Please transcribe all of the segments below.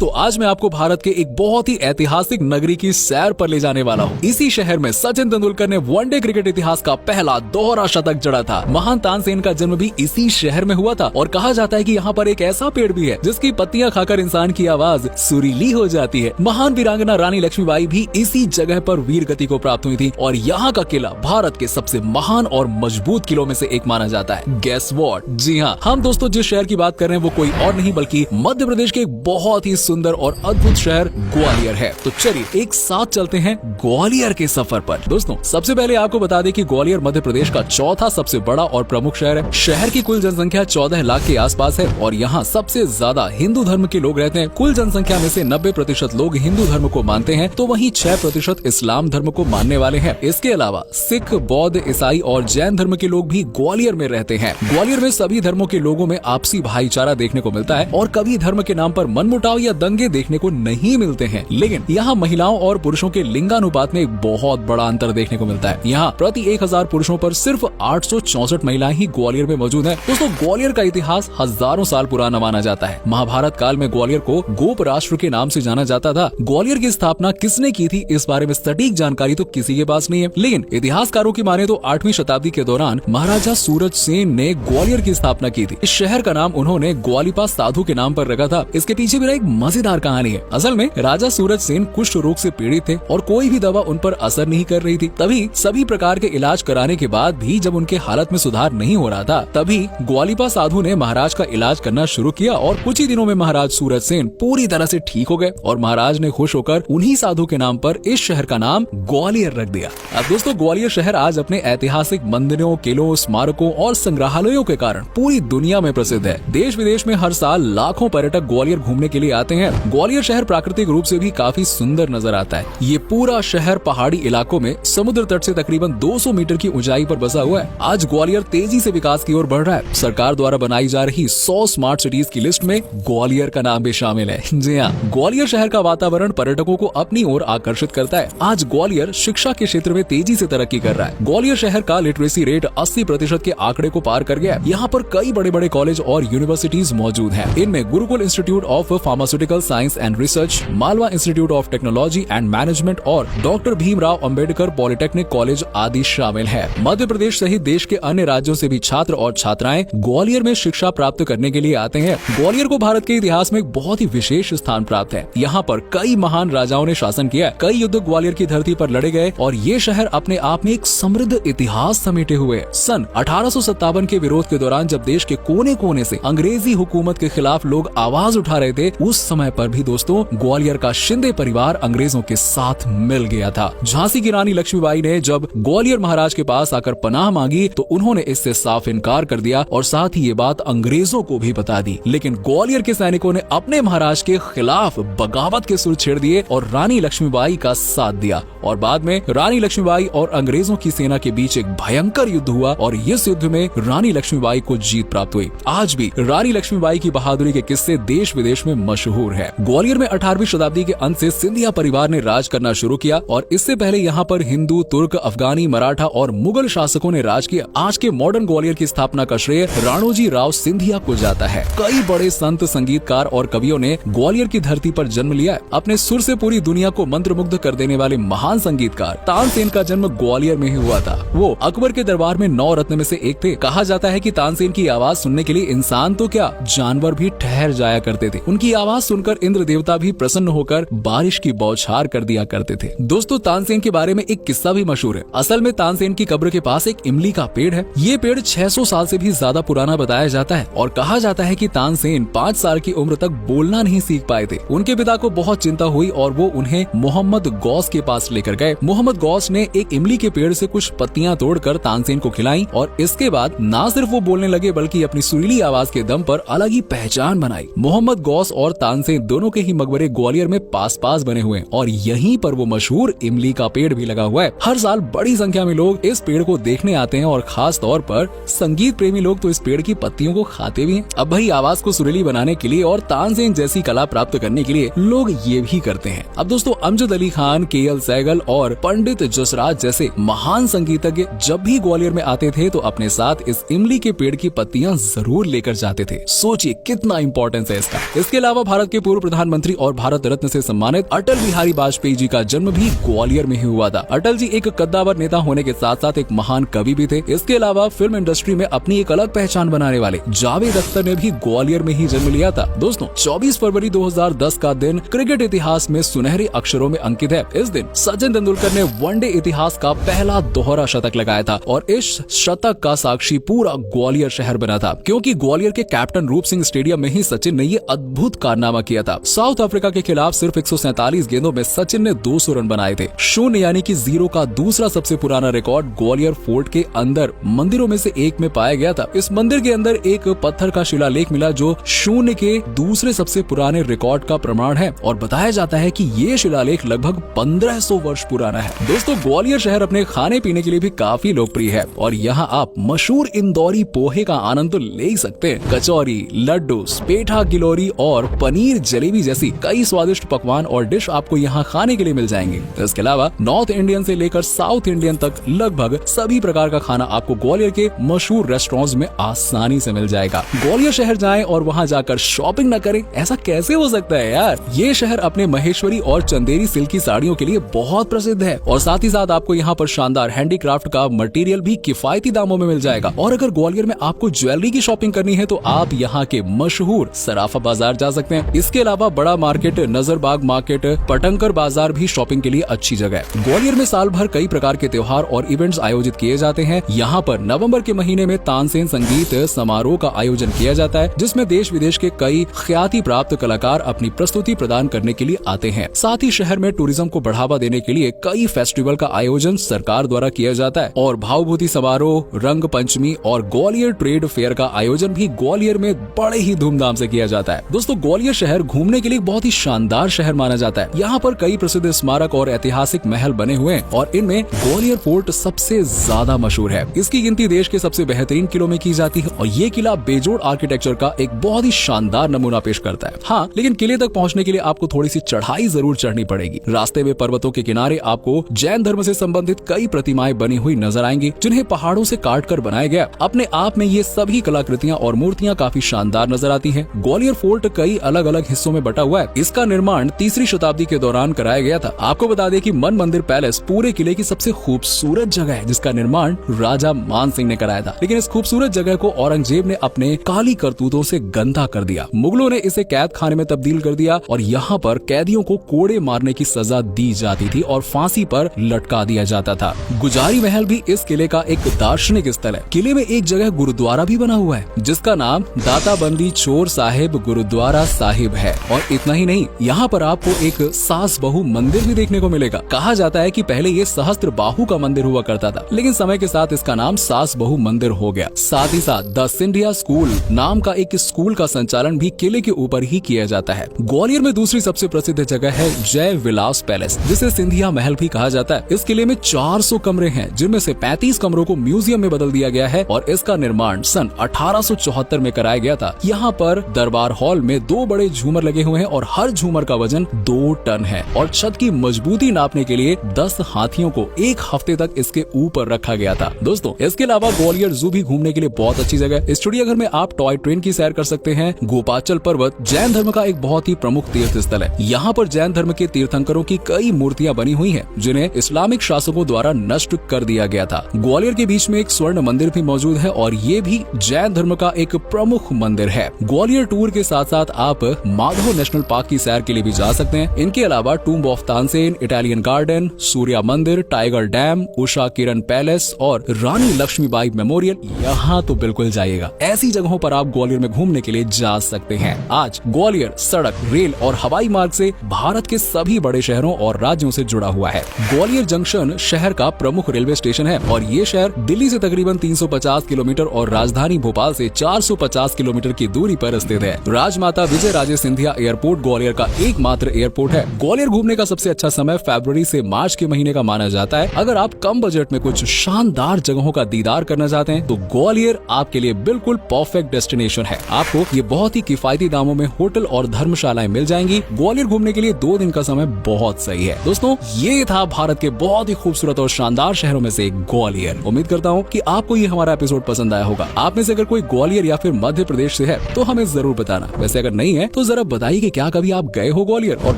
दोस्तों आज मैं आपको भारत के एक बहुत ही ऐतिहासिक नगरी की सैर पर ले जाने वाला हूँ। इसी शहर में सचिन तेंदुलकर ने वनडे क्रिकेट इतिहास का पहला दोहरा शतक जड़ा था। महान तानसेन का जन्म भी इसी शहर में हुआ था और कहा जाता है कि यहाँ पर एक ऐसा पेड़ भी है जिसकी पत्तियां खाकर इंसान की आवाज सुरीली हो जाती है। महान वीरांगना रानी लक्ष्मीबाई भी इसी जगह पर वीर गति को प्राप्त हुई थी और यहाँ का किला भारत के सबसे महान और मजबूत किलों में से एक माना जाता है। Guess what? जी हाँ, हम दोस्तों जिस शहर की बात कर रहे हैं वो कोई और नहीं बल्कि मध्य प्रदेश के एक बहुत ही सुंदर और अद्भुत शहर ग्वालियर है। तो चलिए एक साथ चलते हैं ग्वालियर के सफर पर। दोस्तों सबसे पहले आपको बता दें कि ग्वालियर मध्य प्रदेश का चौथा सबसे बड़ा और प्रमुख शहर है। शहर की कुल जनसंख्या 14 लाख के आसपास है और यहाँ सबसे ज्यादा हिंदू धर्म के लोग रहते हैं। कुल जनसंख्या में से 90% लोग हिंदू धर्म को मानते हैं तो वहीं 6% इस्लाम धर्म को मानने वाले हैं। इसके अलावा सिख, बौद्ध, ईसाई और जैन धर्म के लोग भी ग्वालियर में रहते हैं। ग्वालियर में सभी धर्मों के लोगों में आपसी भाईचारा देखने को मिलता है और कभी धर्म के नाम पर मनमुटाव या दंगे देखने को नहीं मिलते हैं। लेकिन यहाँ महिलाओं और पुरुषों के लिंगानुपात में एक बहुत बड़ा अंतर देखने को मिलता है। यहाँ प्रति 1000 पुरुषों पर सिर्फ 864 महिलाएं ही ग्वालियर में मौजूद हैं। दोस्तों ग्वालियर का इतिहास हजारों साल पुराना माना जाता है। महाभारत काल में ग्वालियर को गोप राष्ट्र के नाम से जाना जाता था। ग्वालियर की स्थापना किसने की थी इस बारे में सटीक जानकारी तो किसी के पास नहीं है, लेकिन इतिहासकारों की माने तो 8वीं शताब्दी के दौरान महाराजा सूरज सेन ने ग्वालियर की स्थापना की थी। इस शहर का नाम उन्होंने ग्वालिपा साधु के नाम पर रखा था। इसके पीछे भी एक मजेदार कहानी है। असल में राजा सूरज सेन कुष्ठ रोग से पीड़ित थे और कोई भी दवा उन पर असर नहीं कर रही थी। तभी सभी प्रकार के इलाज कराने के बाद भी जब उनके हालत में सुधार नहीं हो रहा था तभी ग्वालिपा साधु ने महाराज का इलाज करना शुरू किया और कुछ ही दिनों में महाराज सूरज सेन पूरी तरह से ठीक हो गए और महाराज ने खुश होकर उन्हीं साधु के नाम पर इस शहर का नाम ग्वालियर रख दिया। अब दोस्तों ग्वालियर शहर आज अपने ऐतिहासिक मंदिरों, किलों, स्मारकों और संग्रहालयों के कारण पूरी दुनिया में प्रसिद्ध है। देश विदेश में हर साल लाखों पर्यटक ग्वालियर घूमने के लिए आते हैं। ग्वालियर शहर प्राकृतिक रूप से भी काफी सुंदर नजर आता है। ये पूरा शहर पहाड़ी इलाकों में समुद्र तट से तकरीबन 200 मीटर की ऊंचाई पर बसा हुआ है। आज ग्वालियर तेजी से विकास की ओर बढ़ रहा है। सरकार द्वारा बनाई जा रही 100 स्मार्ट सिटीज की लिस्ट में ग्वालियर का नाम भी शामिल है। जी हाँ, ग्वालियर शहर का वातावरण पर्यटकों को अपनी ओर आकर्षित करता है। आज ग्वालियर शिक्षा के क्षेत्र में तेजी से तरक्की कर रहा है। ग्वालियर शहर का लिटरेसी रेट 80% के आंकड़े को पार कर गया है। यहाँ पर कई बड़े बड़े कॉलेज और यूनिवर्सिटीज मौजूद हैं। इनमें Gurukul institute of pharmaceutical science and research, Malwa institute of technology and management और doctor Bhimrao Ambedkar polytechnic college आदि शामिल है। मध्य प्रदेश सहित देश के अन्य राज्यों से भी छात्र और छात्राएं ग्वालियर में शिक्षा प्राप्त करने के लिए आते हैं। ग्वालियर को भारत के इतिहास में एक बहुत ही विशेष स्थान प्राप्त है। यहाँ पर कई महान राजाओं ने शासन किया। कई युद्ध ग्वालियर की धरती पर लड़े गए और ये शहर अपने आप में एक समृद्ध इतिहास समेटे हुए है। सन 1857 के विरोध के दौरान जब देश के कोने कोने से अंग्रेजी हुकूमत के खिलाफ लोग आवाज उठा रहे थे, उस समय पर भी दोस्तों ग्वालियर का शिंदे परिवार अंग्रेजों के साथ मिल गया था। झांसी की रानी लक्ष्मीबाई ने जब ग्वालियर महाराज के पास आकर पनाह मांगी तो उन्होंने इससे साफ इनकार कर दिया और साथ ही ये बात अंग्रेजों को भी बता दी। लेकिन ग्वालियर के सैनिकों ने अपने महाराज के खिलाफ बगावत के सुर छेड़ दिए और रानी लक्ष्मीबाई का साथ दिया और बाद में रानी लक्ष्मीबाई और अंग्रेजों की सेना के बीच एक भयंकर युद्ध हुआ और इस युद्ध में रानी लक्ष्मीबाई को जीत प्राप्त हुई। आज भी रानी लक्ष्मीबाई की बहादुरी के किस्से देश विदेश में मशहूर है। ग्वालियर में 18वीं शताब्दी के अंत से सिंधिया परिवार ने राज करना शुरू किया और इससे पहले यहाँ पर हिंदू, तुर्क, अफगानी, मराठा और मुगल शासकों ने राज किया। आज के मॉडर्न ग्वालियर की स्थापना का श्रेय राणोजी राव सिंधिया को जाता है। कई बड़े संत, संगीतकार और कवियों ने ग्वालियर की धरती पर जन्म लिया है। अपने सुर से पूरी दुनिया को मंत्रमुग्ध कर देने वाले महान संगीतकार तानसेन का जन्म ग्वालियर में ही हुआ था। वो अकबर के दरबार में 9 रत्न में से एक थे। कहा जाता है कि तानसेन की आवाज सुनने के लिए इंसान तो क्या जानवर भी ठहर जाया करते थे। उनकी आवाज सुनकर इंद्र देवता भी प्रसन्न होकर बारिश की बौछार कर दिया करते थे। दोस्तों तानसेन के बारे में एक किस्सा भी मशहूर है। असल में तानसेन की कब्र के पास एक इमली का पेड़ है। ये पेड़ 600 साल से भी ज्यादा पुराना बताया जाता है और कहा जाता है कि तानसेन 5 साल की उम्र तक बोलना नहीं सीख पाए थे। उनके पिता को बहुत चिंता हुई और वो उन्हें मोहम्मद गौस के पास लेकर गए। मोहम्मद गौस ने एक इमली के पेड़ से कुछ पत्तियां तोड़कर तानसेन को खिलाई और इसके बाद न सिर्फ वो बोलने लगे बल्कि अपनी सुरीली आवाज के दम पर अलग ही पहचान बनाई। मोहम्मद गौस और तानसेन दोनों के ही मकबरे ग्वालियर में पास पास बने हुए हैं और यहीं पर वो मशहूर इमली का पेड़ भी लगा हुआ है। हर साल बड़ी संख्या में लोग इस पेड़ को देखने आते हैं और खास तौर पर संगीत प्रेमी लोग तो इस पेड़ की पत्तियों को खाते भी हैं। अब भाई आवाज को सुरीली बनाने के लिए और तानसेन जैसी कला प्राप्त करने के लिए लोग ये भी करते हैं। अब दोस्तों अमजद अली खान, KL सहगल और पंडित जसराज जैसे महान संगीतज्ञ जब भी ग्वालियर में आते थे तो अपने साथ इस इमली के पेड़ की पत्तियां जरूर लेकर जाते थे। सोचिए कितना इंपॉर्टेंस है इसका। इसके अलावा भारत के पूर्व प्रधानमंत्री और भारत रत्न से सम्मानित अटल बिहारी वाजपेयी जी का जन्म भी ग्वालियर में ही हुआ था। अटल जी एक कद्दावर नेता होने के साथ साथ एक महान कवि भी थे। इसके अलावा फिल्म इंडस्ट्री में अपनी एक अलग पहचान बनाने वाले जावेद अख्तर ने भी ग्वालियर में ही जन्म लिया था। दोस्तों 24 फरवरी 2010 का दिन क्रिकेट इतिहास में सुनहरे अक्षरों में अंकित है। इस दिन सचिन तेंदुलकर ने वनडे इतिहास का पहला दोहरा शतक लगाया था और इस शतक का साक्षी पूरा ग्वालियर शहर बना था, क्योंकि ग्वालियर के कैप्टन रूप सिंह स्टेडियम में ही सचिन ने ये अद्भुत कारनामा किया था। साउथ अफ्रीका के खिलाफ सिर्फ 147 गेंदों में सचिन ने 200 रन बनाए थे। शून्य यानी कि जीरो का दूसरा सबसे पुराना रिकॉर्ड ग्वालियर फोर्ट के अंदर मंदिरों में से एक में पाया गया था। इस मंदिर के अंदर एक पत्थर का शिलालेख मिला जो शून्य के दूसरे सबसे पुराने रिकॉर्ड का प्रमाण है और बताया जाता है कि ये शिलालेख लगभग 1500 वर्ष पुराना है। दोस्तों ग्वालियर शहर अपने खाने पीने के लिए भी काफी लोकप्रिय है और यहाँ आप मशहूर इंदौरी पोहे का आनंद तो ले ही सकते हैं। कचौरी, लड्डू, पेठा, गिलोरी और पनीर जलेबी जैसी कई स्वादिष्ट पकवान और डिश आपको यहाँ खाने के लिए मिल जाएंगे। इसके अलावा नॉर्थ इंडियन से लेकर साउथ इंडियन तक लगभग सभी प्रकार का खाना आपको ग्वालियर के मशहूर रेस्टोरेंट्स में आसानी से मिल जाएगा। ग्वालियर शहर जाएं और वहाँ जाकर शॉपिंग न करें, ऐसा कैसे हो सकता है यार। ये शहर अपने महेश्वरी और चंदेरी सिल्क की साड़ियों के लिए बहुत प्रसिद्ध है और साथ ही साथ आपको यहाँ पर शानदार हैंडीक्राफ्ट का मटेरियल भी किफायती दामों में मिल जाएगा। और अगर ग्वालियर में आपको ज्वेलरी की शॉपिंग करनी है तो आप यहाँ के मशहूर सराफा बाजार जा सकते हैं। इसके अलावा बड़ा मार्केट, नजरबाग मार्केट, पटंकर बाजार भी शॉपिंग के लिए अच्छी जगह है। ग्वालियर में साल भर कई प्रकार के त्योहार और इवेंट्स आयोजित किए जाते हैं। यहाँ पर नवंबर के महीने में तानसेन संगीत समारोह का आयोजन किया जाता है, जिसमें देश विदेश के कई ख्याति प्राप्त कलाकार अपनी प्रस्तुति प्रदान करने के लिए आते हैं। साथ ही शहर में टूरिज्म को बढ़ावा देने के लिए कई फेस्टिवल का आयोजन सरकार द्वारा किया जाता है और भावभूति समारोह, रंग पंचमी और ग्वालियर ट्रेड फेयर का आयोजन भी ग्वालियर में बड़े ही धूमधाम से किया जाता है। दोस्तों ग्वालियर शहर घूमने के लिए बहुत ही शानदार शहर माना जाता है। यहाँ पर कई प्रसिद्ध स्मारक और ऐतिहासिक महल बने हुए हैं और इनमें ग्वालियर फोर्ट सबसे ज्यादा मशहूर है। इसकी गिनती देश के सबसे बेहतरीन किलों में की जाती है और ये किला बेजोड़ आर्किटेक्चर का एक बहुत ही शानदार नमूना पेश करता है। हाँ, लेकिन किले तक पहुँचने के लिए आपको थोड़ी सी चढ़ाई जरूर चढ़नी पड़ेगी। रास्ते में पर्वतों के किनारे आपको जैन धर्म से संबंधित कई प्रतिमाएं बनी हुई नजर आएंगी, जिन्हें पहाड़ों से काट कर बनाया गया। अपने आप में ये सभी कलाकृतियां और मूर्तियां काफी शानदार नजर आती हैं। ग्वालियर फोर्ट कई अलग अलग हिस्सों में बटा हुआ है। इसका निर्माण 3री शताब्दी के दौरान कराया गया था। आपको बता दें कि मन मंदिर पैलेस पूरे किले की सबसे खूबसूरत जगह है, जिसका निर्माण राजा मान सिंह ने कराया था। लेकिन इस खूबसूरत जगह को औरंगजेब ने अपने काली करतूतों से गंदा कर दिया। मुगलों ने इसे कैद खाने में तब्दील कर दिया और यहाँ पर कैदियों को कोड़े मारने की सजा दी जाती थी और फांसी पर लटका दिया जाता था। गुजारी महल भी इस किले का एक दार्शनिक स्थल है। किले में एक जगह गुरुद्वारा भी बना हुआ है, जिसका नाम दाताबंदी चोर साहिब गुरुद्वारा साहिब है। और इतना ही नहीं, यहाँ पर आपको एक सास बहू मंदिर भी देखने को मिलेगा। कहा जाता है कि पहले ये सहस्त्र बाहु का मंदिर हुआ करता था, लेकिन समय के साथ इसका नाम सास बहू मंदिर हो गया। साथ ही साथ द सिंधिया स्कूल नाम का एक स्कूल का संचालन भी किले के ऊपर ही किया जाता है। ग्वालियर में दूसरी सबसे प्रसिद्ध जगह है जय विलास पैलेस, जिसे सिंधिया महल भी कहा जाता है। इस किले में 400 कमरे हैं, जिनमें से 35 कमरों को म्यूजियम में बदल दिया गया है और इसका निर्माण सन 1874 में कराया गया था। यहाँ पर दरबार हॉल में 2 बड़े झूमर लगे हुए हैं और हर झूमर का वजन 2 टन है और छत की मजबूती नापने के लिए 10 हाथियों को 1 हफ्ते तक इसके ऊपर रखा गया था। दोस्तों इसके अलावा ग्वालियर जू भी घूमने के लिए बहुत अच्छी जगह है। इस चिड़ियाघर में आप टॉय ट्रेन की सैर कर सकते हैं। गोपाचल पर्वत जैन धर्म का एक बहुत ही प्रमुख तीर्थ स्थल है। यहाँ पर जैन धर्म के तीर्थंकरों की कई मूर्तियां बनी हुई हैं, जिन्हें इस्लामिक शासकों द्वारा नष्ट कर दिया गया था। ग्वालियर के बीच में एक स्वर्ण मंदिर भी मौजूद है और ये भी जैन धर्म का एक प्रमुख मंदिर है। ग्वालियर टूर के साथ साथ आप माधव नेशनल पार्क की सैर के लिए भी जा सकते हैं। इनके अलावा tomb of Tansen, Italian garden, Surya मंदिर, tiger dam, Usha Kiran palace और रानी लक्ष्मीबाई मेमोरियल, यहाँ तो बिल्कुल जाइएगा। ऐसी जगहों पर आप ग्वालियर में घूमने के लिए जा सकते हैं। आज ग्वालियर सड़क, रेल और हवाई मार्ग से भारत के सभी बड़े शहरों और राज्यों से जुड़ा हुआ है। ग्वालियर जंक्शन शहर का प्रमुख रेलवे स्टेशन है और ये शहर दिल्ली से तकरीबन 350 किलोमीटर और राजधानी भोपाल से 450 किलोमीटर की दूरी पर स्थित है। राजमाता विजय राजे सिंधिया एयरपोर्ट ग्वालियर का एकमात्र एयरपोर्ट है। ग्वालियर घूमने का सबसे अच्छा समय फरवरी से मार्च के महीने का माना जाता है। अगर आप कम बजट में कुछ शानदार जगहों का दीदार करना चाहते हैं तो ग्वालियर आपके लिए बिल्कुल परफेक्ट डेस्टिनेशन है। आपको ये बहुत ही किफायती दामों में होटल और धर्मशालाएं मिल जाएंगी। ग्वालियर घूमने के लिए 2 दिन का समय बहुत सही है। दोस्तों ये था भारत के बहुत ही खूबसूरत और शानदार शहरों में से ग्वालियर। उम्मीद करता हूँ कि आपको ये हमारा एपिसोड पसंद आया होगा। आप में से अगर कोई ग्वालियर या फिर मध्य प्रदेश से है तो हमें जरूर बताना। वैसे अगर नहीं है तो तो जरा बताइए कि क्या कभी आप गए हो ग्वालियर, और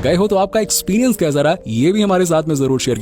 गए हो तो आपका एक्सपीरियंस कैसा रहा, ये भी हमारे साथ में जरूर शेयर